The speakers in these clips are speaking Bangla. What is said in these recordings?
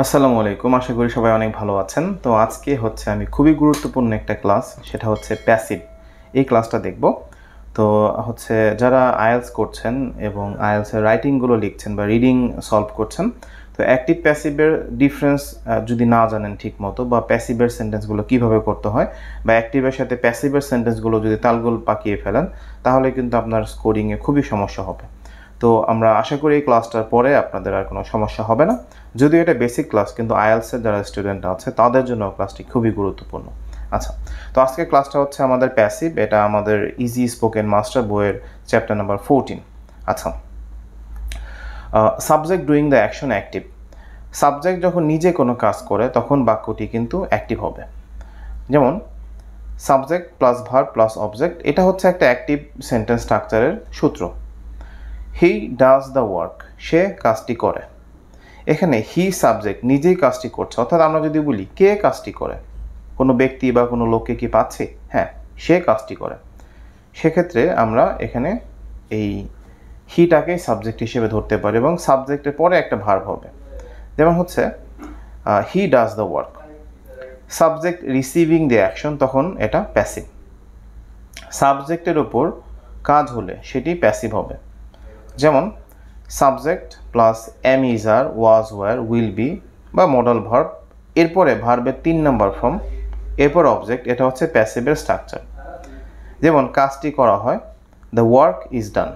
আসসালামু আলাইকুম। আশা করি সবাই অনেক ভালো আছেন। তো আজকে হচ্ছে আমি খুবই গুরুত্বপূর্ণ একটা ক্লাস, সেটা হচ্ছে প্যাসিভ। এই ক্লাসটা দেখব। তো হচ্ছে যারা আইএলটিএস করছেন এবং আইএলটিএস এর রাইটিংগুলো লিখছেন বা রিডিং সলভ করছেন, তো অ্যাক্টিভ প্যাসিভের ডিফারেন্স যদি না জানেন ঠিকমতো, বা প্যাসিভের সেন্টেন্সগুলো কিভাবে করতে হয়, বা অ্যাক্টিভের সাথে প্যাসিভের সেন্টেন্সগুলো যদি তালগোল পাকিয়ে ফেলেন, তাহলে কিন্তু আপনার স্কোরিংয়ে খুবই সমস্যা হবে। তো আমরা আশা করি এই ক্লাসটার পরে আপনাদের আর কোনো সমস্যা হবে না। যদিও এটা বেসিক ক্লাস, কিন্তু আইএলটিএসের যারা স্টুডেন্ট আছে তাদের জন্য ক্লাসটি খুবই গুরুত্বপূর্ণ। আচ্ছা, তো আজকের ক্লাসটা হচ্ছে আমাদের প্যাসিভ। এটা আমাদের ইজি স্পোকেন মাস্টার বইয়ের চ্যাপ্টার নাম্বার 14। আচ্ছা, subject doing the action active. Subject যখন নিজে কোনো কাজ করে তখন বাক্যটি কিন্তু অ্যাক্টিভ হবে। যেমন subject plus verb plus object, এটা হচ্ছে একটা অ্যাক্টিভ সেন্টেন্স স্ট্রাকচারের সূত্র। হি ডাজ দ্য ওয়ার্ক, সে কাজটি করে। এখানে হি সাবজেক্ট নিজেই কাজটি করছে, অর্থাৎ আমরা যদি বলি কে কাজটি করে, কোনো ব্যক্তি বা কোনো লোককে কি পাচ্ছি? হ্যাঁ, সে কাজটি করে। সেক্ষেত্রে আমরা এখানে এই হিটাকে সাবজেক্ট হিসেবে ধরতে পারি এবং সাবজেক্টের পরে একটা ভার্ব হবে। যেমন হচ্ছে he does the work. Subject receiving the action, তখন এটা প্যাসিভ। সাবজেক্টের ওপর কাজ হলে সেটি প্যাসিভ হবে। যেমন subject plus am is are was were will be বা মডাল ভার্ব, এরপরে ভার্বের 3 নম্বর ফর্ম, এরপর অবজেক্ট, এটা হচ্ছে প্যাসিভের স্ট্রাকচার। যেমন কাজটি করা হয়, দ্য ওয়ার্ক ইজ ডান।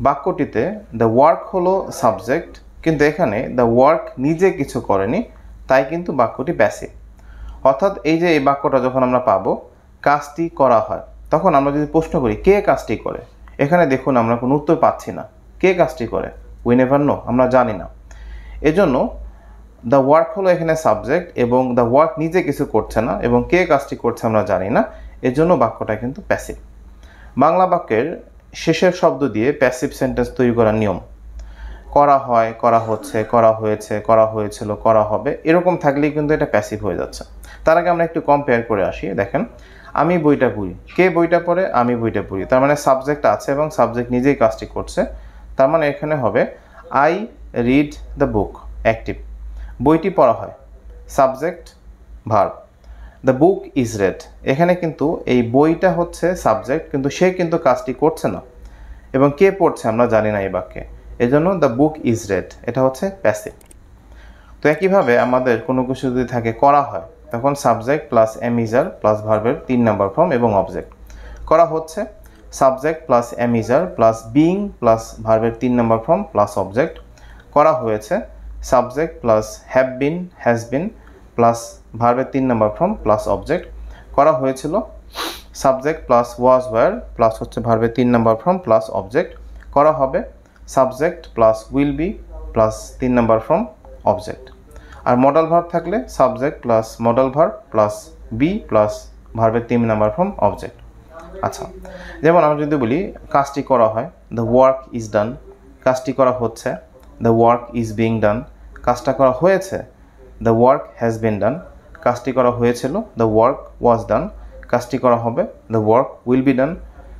বাক্যটিতে দ্য ওয়ার্ক হলো সাবজেক্ট, কিন্তু এখানে দ্য ওয়ার্ক নিজে কিছু করেনি, তাই কিন্তু বাক্যটি প্যাসিভ। অর্থাৎ এই যে এই বাক্যটা যখন আমরা পাবো কাজটি করা হয়, তখন আমরা যদি প্রশ্ন করি কে কাজটি করে, এখানে দেখুন আমরা কোনো উত্তর পাচ্ছি না। কে কাজটি করে? উই নেভার নো, আমরা জানি না। এজন্য দ্য ওয়ার্ক হলো এখানে সাবজেক্ট এবং দ্য ওয়ার্ক নিজে কিছু করছে না এবং কে কাজটি করছে আমরা জানি না, এজন্য বাক্যটা কিন্তু প্যাসিভ। বাংলা বাক্যের শেষের শব্দ দিয়ে প্যাসিভ সেন্টেন্স তৈরি করার নিয়ম, করা হয়, করা হচ্ছে, করা হয়েছে, করা হয়েছিল, করা হবে, এরকম থাকলেই কিন্তু এটা প্যাসিভ হয়ে যাচ্ছে। তার আগে আমরা একটু কম্পেয়ার করে আসি। দেখেন, আমি বইটা পড়ি, কে বইটা পড়ে? আমি বইটা পড়ি। তার মানে সাবজেক্ট আছে এবং সাবজেক্ট নিজেই কাজটি করছে। তার মানে এখানে হবে I read the book, active. বইটি পড়া হয়, subject verb. The book is red, এখানে কিন্তু এই বইটা হচ্ছে সাবজেক্ট, কিন্তু সে কিন্তু কাজটি করছে না এবং কে পড়ছে আমরা জানি না এই বাক্যে, এজন্য দ্য বুক ইজ রেড, এটা হচ্ছে প্যাসিভ। তো একইভাবে আমাদের কোনো কিছু যদি থাকে করা হয়, তখন subject plus am is are plus ভার্বের 3 নম্বর ফর্ম এবং অবজেক্ট। করা হচ্ছে subject plus am is are plus being plus ভার্বের 3 নম্বর ফর্ম প্লাস অবজেক্ট। করা হয়েছে subject plus have been has been plus ভার্বের 3 নম্বর ফর্ম প্লাস অবজেক্ট। করা হয়েছিল subject plus was were plus হচ্ছে ভার্বের 3 নম্বর ফর্ম প্লাস অবজেক্ট। করা হবে subject plus will be plus 3 নম্বর ফর্ম অবজেক্ট। আর মডাল ভার্ব থাকলে subject plus modal verb plus be plus ভার্বের 3 নম্বর ফর্ম অবজেক্ট। আচ্ছা, যেমন আমরা যদি বলি কাজটি করা হয়, দ্য ওয়ার্ক ইজ ডান। কাজটি করা হচ্ছে, the work is being done. কাজটা করা হয়েছে, দ্য ওয়ার্ক হ্যাজ বিন ডান। কাজটি করা হয়েছিল, দ্য ওয়ার্ক ওয়াজ ডান। কাজটি করা হবে, the work will be done.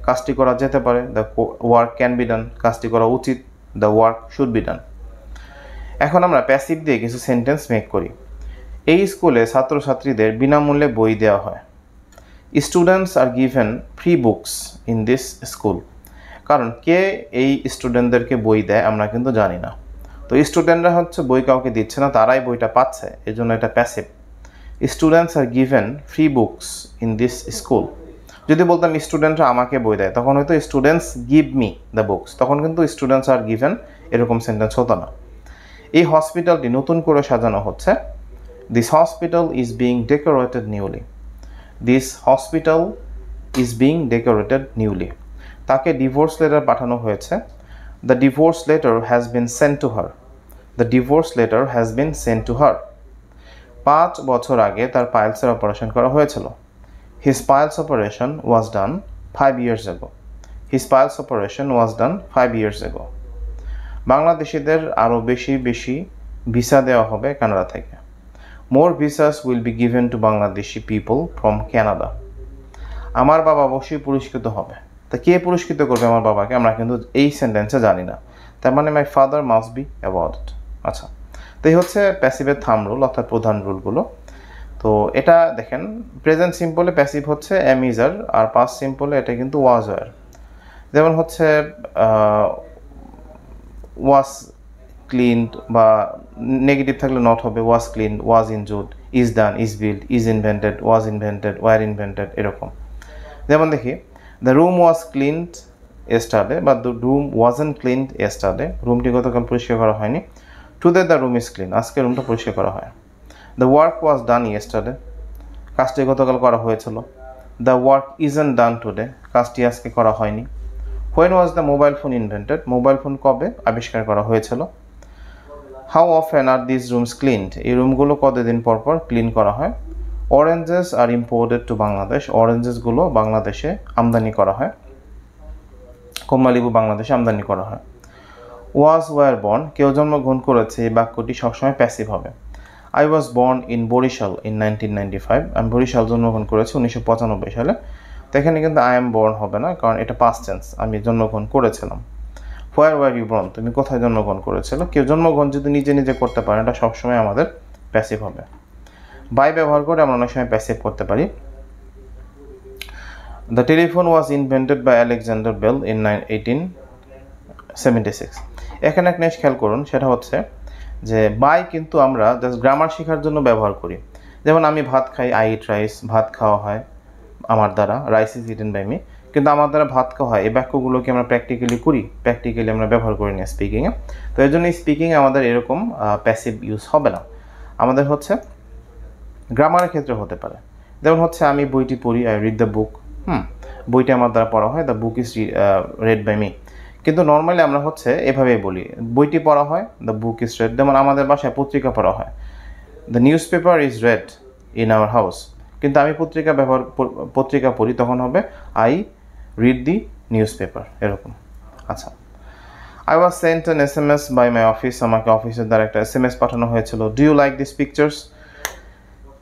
কাজটি করা যেতে পারে, the work can be done. কাজটি করা উচিত, the work should be done. এখন আমরা প্যাসিভ দিয়ে কিছু সেন্টেন্স মেক করি। এই স্কুলে ছাত্রছাত্রীদের বিনামূল্যে বই দেওয়া হয়। Students are given free books in this school. কারণ কে এই স্টুডেন্টদেরকে বই দেয় আমরা কিন্তু জানি না। তো স্টুডেন্টরা হচ্ছে বই কাউকে দিচ্ছে না, তারাই বইটা পাচ্ছে, এজন্য এটা passive. Students are given free books in this school. যদি বলতাম স্টুডেন্টরা আমাকে বই দেয়, তখন হয়তো students give me the books, তখন কিন্তু স্টুডেন্টস আর গিভেন এরকম সেন্টেন্স হতো না। এই হসপিটালটি নতুন করে সাজানো হচ্ছে। This hospital is being decorated newly. This hospital is being decorated newly. তাকে ডিভোর্স লেটার পাঠানো হয়েছে। The divorce letter has been sent to her. The divorce letter has been sent to her. 5 বছর আগে তার পাইলসের অপারেশন করা হয়েছিল। হিজ পাইলস অপারেশন ওয়াজ ডান 5 years ago. His piles operation ওয়াজ ডান 5 years ago. বাংলাদেশিদের আরও বেশি ভিসা দেওয়া হবে কানাডা থেকে। More visas will be given to Bangladeshi people from Canada. আমার বাবা অবশ্যই পুরস্কৃত হবে। তা কে পুরস্কৃত করবে আমার বাবাকে আমরা কিন্তু এই সেন্টেন্সে জানি না। তার মানে মাই ফাদার মাস্ট বি অ্যাওয়ার্ডড। আচ্ছা, তো এই হচ্ছে প্যাসিভের থাম্ব রুল অর্থাৎ প্রধান রুলগুলো। তো এটা দেখেন প্রেজেন্ট সিম্পলে প্যাসিভ হচ্ছে এম ইজার, আর পাস্ট সিম্পলে এটা কিন্তু ওয়াজ ওয়ার। যেমন হচ্ছে ওয়াজ ক্লিনড, বা নেগেটিভ থাকলে নট হবে was cleaned, was injured, is done, is build, is invented, was invented, were invented, এরকম। যেমন দেখি the room was cleaned yesterday, বা the room wasn't cleaned yesterday, রুমটি গতকাল পরিষ্কার করা হয়নি। Today the room is clean, আজকে রুমটা পরিষ্কার করা হয়। The work was done yesterday, কাজটি গতকাল করা হয়েছিল। The work isn't done today, কাজটি আজকে করা হয়নি। When was the mobile phone invented, mobile phone কবে আবিষ্কার করা হয়েছিল। How often are this rooms cleaned, এই রুমগুলো কতদিন পর পর ক্লিন করা হয়। Oranges are imported to Bangladesh, অরেঞ্জেসগুলো বাংলাদেশে আমদানি করা হয়, কমলালেবু বাংলাদেশে আমদানি করা হয়। ওয়াজ ওয়ার বর্ন, কেউ জন্মগ্রহণ করেছে, এই বাক্যটি সবসময় প্যাসিভ হবে। I was born in Barishal in 1995, আমি বরিশাল জন্মগ্রহণ করেছি 1995 সালে। তো এখানে কিন্তু আই এম বর্ন হবে না, কারণ এটা পাস্ট টেন্স, আমি জন্মগ্রহণ করেছিলাম। হোয়ার ওয়ার ইউ বর্ন, তুমি কোথায় জন্মগ্রহণ করেছিল। কেউ জন্মগ্রহণ যদি নিজে নিজে করতে পারে এটা সবসময় আমাদের প্যাসিভ হবে। বাই ব্যবহার করে আমরা অনেক সময় প্যাসিভ করতে পারি। The telephone was invented by Alexander Bell in 1876। এখানে একটা জিনিস খেয়াল করুন, সেটা হচ্ছে যে বাই কিন্তু আমরা জাস্ট গ্রামার শেখার জন্য ব্যবহার করি। যেমন আমি ভাত খাই, আই ইট রাইস, ভাত খাওয়া হয় আমার দ্বারা, rice is eaten by me, কিন্তু আমার দ্বারা ভাত খাওয়া হয়, এই বাক্যগুলোকে আমরা প্র্যাকটিক্যালি করি, প্র্যাকটিক্যালি আমরা ব্যবহার করি না স্পিকিংয়ে। তো এর জন্য স্পিকিংয়ে আমাদের এরকম প্যাসিভ ইউজ হবে না, আমাদের হচ্ছে গ্রামারের ক্ষেত্রে হতে পারে। যেমন হচ্ছে আমি বইটি পড়ি, আই রিড দ্য বুক, বইটি আমার দ্বারা পড়া হয়, the book is read by me. কিন্তু নর্মালি আমরা হচ্ছে এভাবেই বলি, বইটি পড়া হয়, দ্য বুক ইজ রেড। যেমন আমাদের বাসায় পত্রিকা পড়া হয়, the newspaper is read in our house. কিন্তু আমি পত্রিকা পড়ি, তখন হবে I read the newspaper, এরকম। আচ্ছা, I was sent an SMS by my office, আমাকে অফিসের দ্বারা একটা SMS পাঠানো হয়েছিল। Do you like this pictures,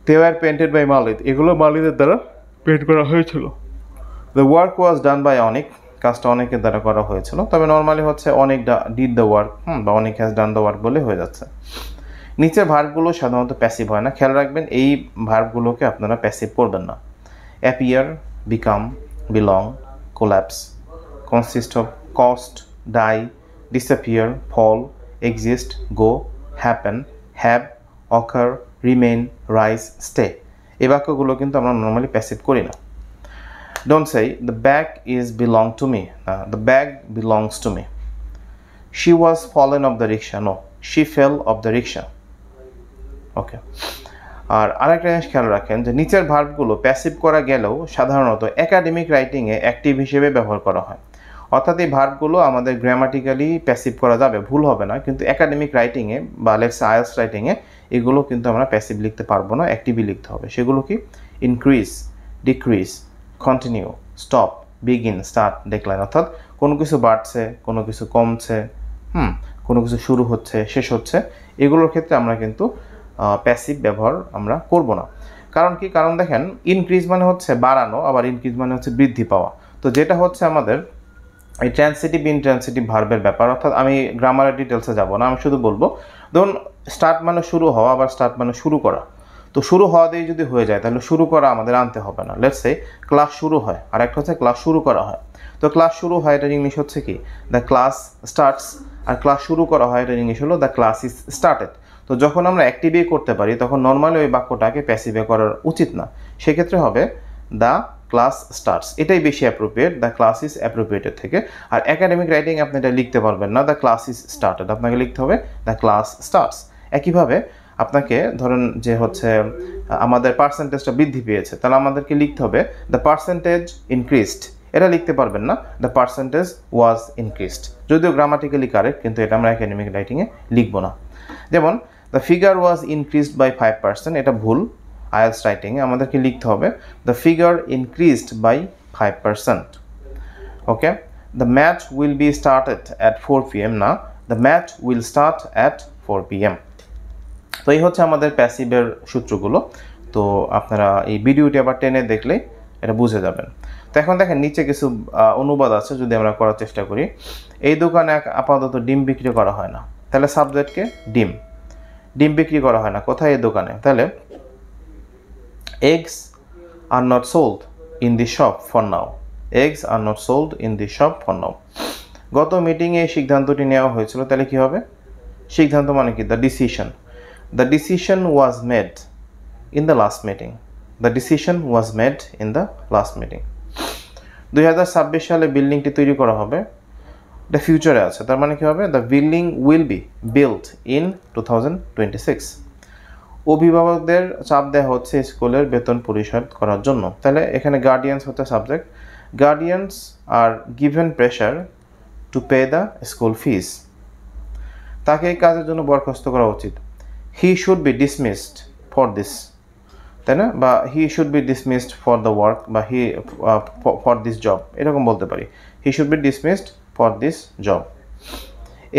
they were painted by মালিদ, এগুলো মালিদের দ্বারা পেন্ট করা হয়েছিল। The work was done by অনেক, কাজটা অনেকের দ্বারা করা হয়েছিল। তবে নর্মালি হচ্ছে অনেক ডিড দ্য ওয়ার্ক, বা অনেক হ্যাজ ডান দ্য ওয়ার্ক বলে হয়ে যাচ্ছে। নিচের ভার্বগুলো সাধারণত প্যাসিভ হয় না, খেয়াল রাখবেন এই ভার্বগুলোকে আপনারা প্যাসিভ করবেন না। Appear, become, belong, collapse, consist of, cost, die, disappear, fall, exist, go, happen, have, occur, remain, rise, stay, এই বাক্যগুলো কিন্তু আমরা নর্মালি প্যাসিভ করি না। Don't say the bag is belong to me, the bag belongs to me. She was fallen off the rickshaw, no she fell off the rickshaw. Okay, আর আরেকটা জিনিস খেয়াল রাখেন যে নিচের ভার্বগুলো প্যাসিভ করা গেলেও সাধারণত একাডেমিক রাইটিংয়ে অ্যাক্টিভ হিসেবে ব্যবহার করা হয়। অর্থাৎ এই ভার্বগুলো আমাদের গ্রামাটিক্যালি প্যাসিভ করা যাবে, ভুল হবে না, কিন্তু একাডেমিক রাইটিংয়ে বা লেটস আইএলটিএস রাইটিংয়ে এগুলো কিন্তু আমরা প্যাসিভ লিখতে পারবো না, অ্যাক্টিভই লিখতে হবে। সেগুলো কি increase, decrease, continue, stop, begin, start, decline. অর্থাৎ কোনো কিছু বাড়ছে, কোনো কিছু কমছে, কোনো কিছু শুরু হচ্ছে, শেষ হচ্ছে, এগুলোর ক্ষেত্রে আমরা কিন্তু প্যাসিভ ব্যবহার আমরা করব না। কারণ কি, কারণ দেখেন ইনক্রিজ মানে হচ্ছে বাড়ানো, আবার ইনক্রিজ মানে হচ্ছে বৃদ্ধি পাওয়া। তো যেটা হচ্ছে আমাদের এই ট্রান্সিটিভ ইনট্রান্সিটিভ ভার্বের ব্যাপার, অর্থাৎ আমি গ্রামারের ডিটেলসে যাব না, আমি শুধু বলবো ধরুন স্টার্ট মানে শুরু হওয়া, আবার স্টার্ট মানে শুরু করা। তো শুরু হওয়া দিয়ে যদি হয়ে যায় তাহলে শুরু করা আমাদের আনতে হবে না। লেটস সে ক্লাস শুরু হয়, আর একটা হচ্ছে ক্লাস শুরু করা হয়। তো ক্লাস শুরু হয় এটার ইংলিশ হচ্ছে কি দ্য ক্লাস স্টার্টস, আর ক্লাস শুরু করা হয় এটার ইংলিশ হলো দ্য ক্লাস ইজ স্টার্টেড। তো যখন আমরা অ্যাক্টিভে করতে পারি তখন নর্মালি ওই বাক্যটাকে প্যাসিভে করার উচিত না, সেক্ষেত্রে হবে দ্য ক্লাস স্টার্টস, এটাই বেশি অ্যাপ্রোপ্রিয়েট দ্য ক্লাস ইজ অ্যাপ্রোপ্রিয়েটের থেকে। আর একাডেমিক রাইটিং আপনি এটা লিখতে পারবেন না দ্য ক্লাস ইজ স্টার্টেড, আপনাকে লিখতে হবে দ্য ক্লাস স্টার্টস। একইভাবে আপনাকে ধরেন যে হচ্ছে আমাদের পার্সেন্টেজটা বৃদ্ধি পেয়েছে, তাহলে আমাদেরকে লিখতে হবে দ্য পার্সেন্টেজ ইনক্রিজড, এটা লিখতে পারবেন না দ্য পার্সেন্টেজ ওয়াজ ইনক্রিজড, যদিও গ্রামাটিক্যালি কারেক্ট, কিন্তু এটা আমরা একাডেমিক রাইটিংয়ে লিখবো না। যেমন the figure was increased by 5%, এটা ভুল। আইএলটিএস রাইটিংয়ে আমাদেরকে লিখতে হবে the figure increased by 5%। Okay, the match will be started at 4 PM, না the match will start at 4 PM। তো এই হচ্ছে আমাদের প্যাসিভের সূত্রগুলো। তো আপনারা এই ভিডিওটি আবার টেনে দেখলেই এটা বুঝে যাবেন। তো এখন দেখেন নিচে কিছু অনুবাদ আছে, যদি আমরা করার চেষ্টা করি। এই দোকানে আপাতত ডিম বিক্রি করা হয় না, তাহলে সাবজেক্টকে ডিম, ডিম বিক্রি করা হয় না, কোথায়? এই দোকানে। তাহলে eggs are not sold in the shop for now. Eggs are not sold in the shop for now. গত মিটিংয়ে এই সিদ্ধান্তটি নেওয়া হয়েছিল, তাহলে কি হবে? সিদ্ধান্ত মানে কি? The decision. The decision was made in the last meeting. The decision was made in the last meeting. 2026 সালে বিল্ডিংটি তৈরি করা হবে, এটা ফিউচারে আছে, তার মানে কি হবে? The building will be built in 2026। অভিভাবকদের চাপ দেওয়া হচ্ছে স্কুলের বেতন পরিশোধ করার জন্য, তাহলে এখানে গার্ডিয়ানস হচ্ছে subject. Guardians are given pressure to pay the school fees. তাকে এই কাজের জন্য বরখাস্ত করা উচিত। He should be dismissed for this, তাই না? বা he should be dismissed for the work, বা হি ফর দিস জব, এরকম বলতে পারি। He should be dismissed for this job.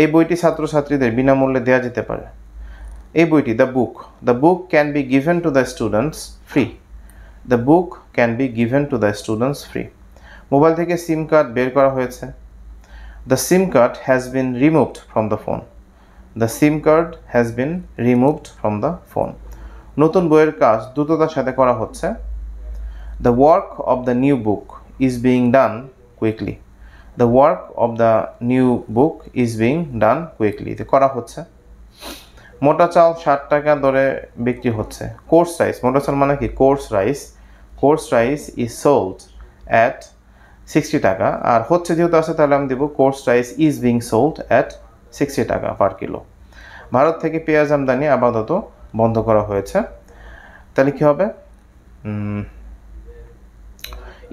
এই বইটি ছাত্রছাত্রীদের বিনামূল্যে দেওয়া যেতে পারে। এই বইটি the book can be given to the students free. The book can be given to the students free. Mobile থেকে সিম কার্ড বের করা হয়েছে। The SIM card has been removed from the phone. The SIM card has been removed from the phone. নতুন বইয়ের কাজ দ্রুততার সাথে করা হচ্ছে। The work of the new book is being done quickly. The work of the new book is being done quickly, করা হচ্ছে। মোটা চাল 60 টাকা দরে বিক্রি হচ্ছে। কোর্স রাইস, মোটা চাল মানে কি? Course rice. Course rice is sold at 60 টাকা, আর হচ্ছে যেহেতু আছে তাহলে আমি দেবো course rice is being sold at 60 টাকা পার কিলো। ভারত থেকে পেঁয়াজ আমদানি আপাতত বন্ধ করা হয়েছে, তাহলে কি হবে?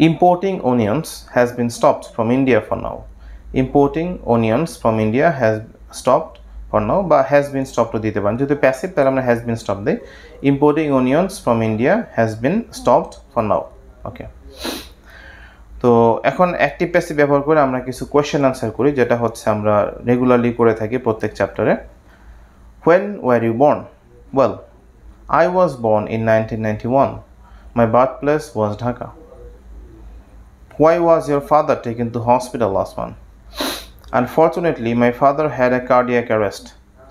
Importing onions has been stopped from India for now. Importing onions from India has stopped for নাও, বা হ্যাজ বিন স্টপড দিতে পারেন। যেহেতু প্যাসিভ তাহলে আমরা হ্যাজ বিন স্টপ দিই। Importing onions from India has been stopped for now. Okay, তো এখন অ্যাক্টিভ প্যাসিভ ব্যবহার করে আমরা কিছু কোয়েশ্চেন আনসার করি, যেটা হচ্ছে আমরা রেগুলারলি করে থাকি প্রত্যেক চ্যাপ্টারে। When were you born? Well, I was born in 1991. My birthplace was Dhaka. Why was your father taken to hospital last month? Unfortunately, my father had a cardiac arrest,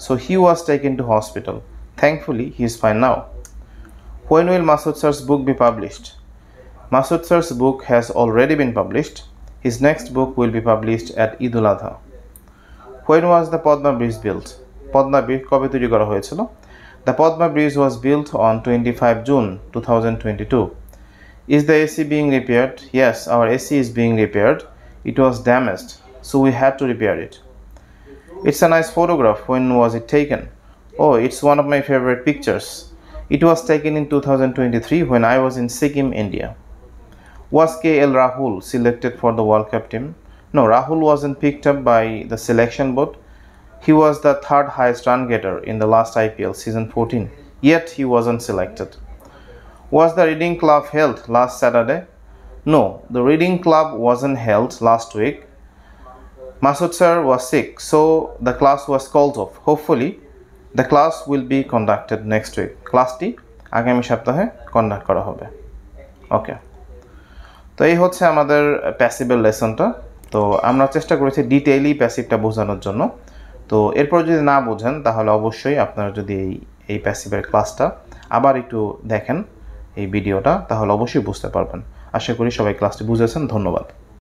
so he was taken to hospital. Thankfully, he is fine now. When will Masood sir's book be published? Masood sir's book has already been published. His next book will be published at Eid al-Adha. When was the Padma Bridge built? Padma Bridge কবে তৈরি করা হয়েছিল? The Padma Bridge was built on 25 June 2022. Is the AC being repaired? Yes, our AC is being repaired. It was damaged, so we had to repair it. It's a nice photograph. When was it taken? Oh, it's one of my favorite pictures. It was taken in 2023 when I was in Sikkim, India. Was KL Rahul selected for the World Cup team? No, Rahul wasn't picked up by the selection board. He was the third highest run getter in the last IPL season 14, yet he wasn't selected. Was the reading club held last Saturday? No, the reading club wasn't held last week. Masood sir was sick, so the class was called off. Hopefully, the class will be conducted next week. ক্লাসটি আগামী সপ্তাহে কন্ডাক্ট করা হবে। ওকে, তো এই হচ্ছে আমাদের প্যাসিভের লেসনটা। তো আমরা চেষ্টা করেছি ডিটেইলি প্যাসিভটা বোঝানোর জন্য। তো এরপর যদি না বোঝেন তাহলে অবশ্যই আপনারা যদি এই প্যাসিভের ক্লাসটা আবার একটু দেখেন এই ভিডিওটা, তাহলে অবশ্যই বুঝতে পারবেন। আশা করি সবাই ক্লাসটি বুঝেছেন। ধন্যবাদ।